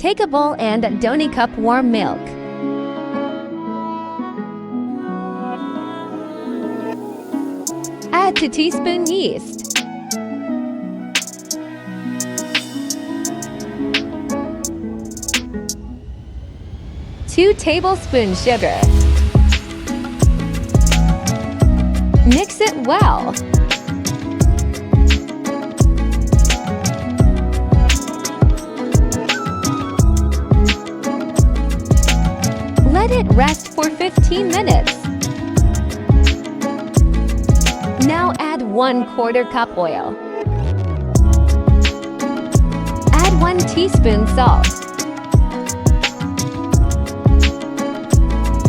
Take a bowl and don't cup warm milk. Add 2 teaspoons yeast. Two tablespoons sugar. Mix it well. Let it rest for 15 minutes. Now add 1/4 cup oil. Add 1 teaspoon salt.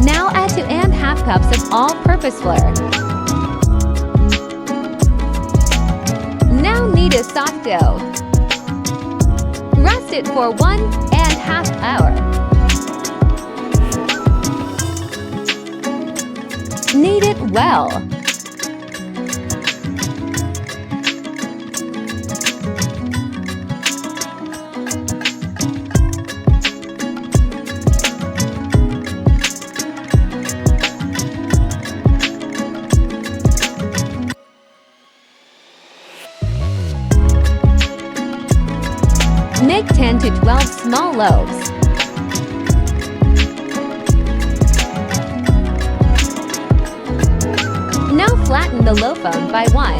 Now add 2½ cups of all-purpose flour. Now knead a soft dough. Rest it for 1½ hour. Knead it well. Make 10 to 12 small loaves. Now flatten the loaf one by one.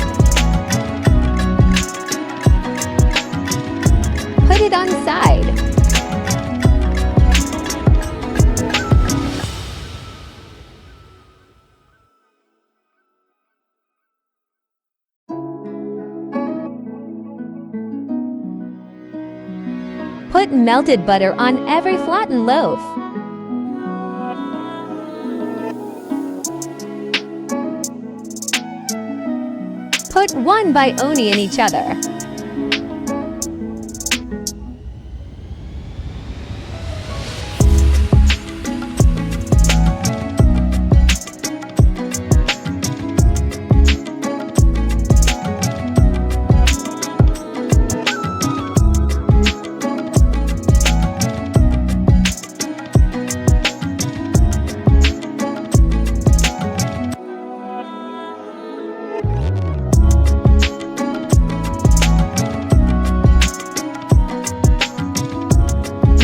Put it on side. Put melted butter on every flattened loaf. Put 1 by onion in each other.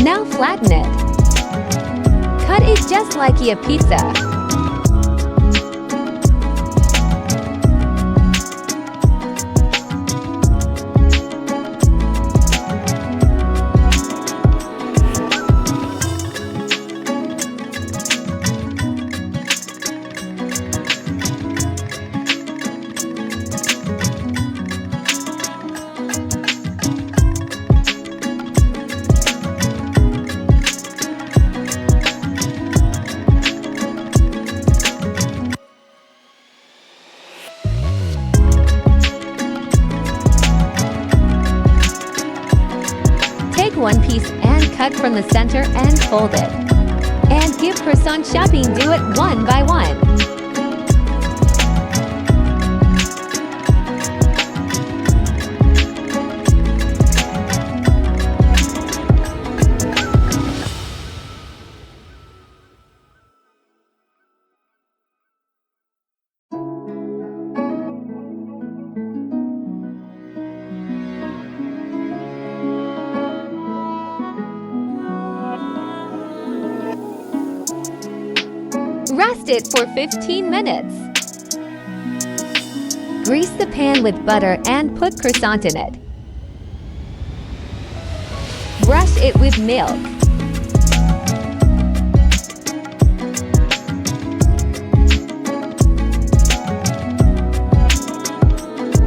Now flatten it. Cut it just like a pizza. Take 1 piece and cut from the center and fold it. And give croissant shaping, do it 1 by 1. Rest it for 15 minutes. Grease the pan with butter and put croissant in it. Brush it with milk.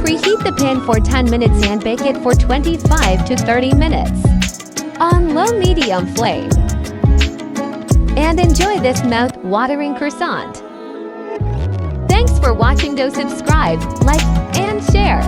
Preheat the pan for 10 minutes and bake it for 25 to 30 minutes on low-medium flame. And enjoy this mouth-watering croissant. Thanks for watching. Do subscribe, like, and share.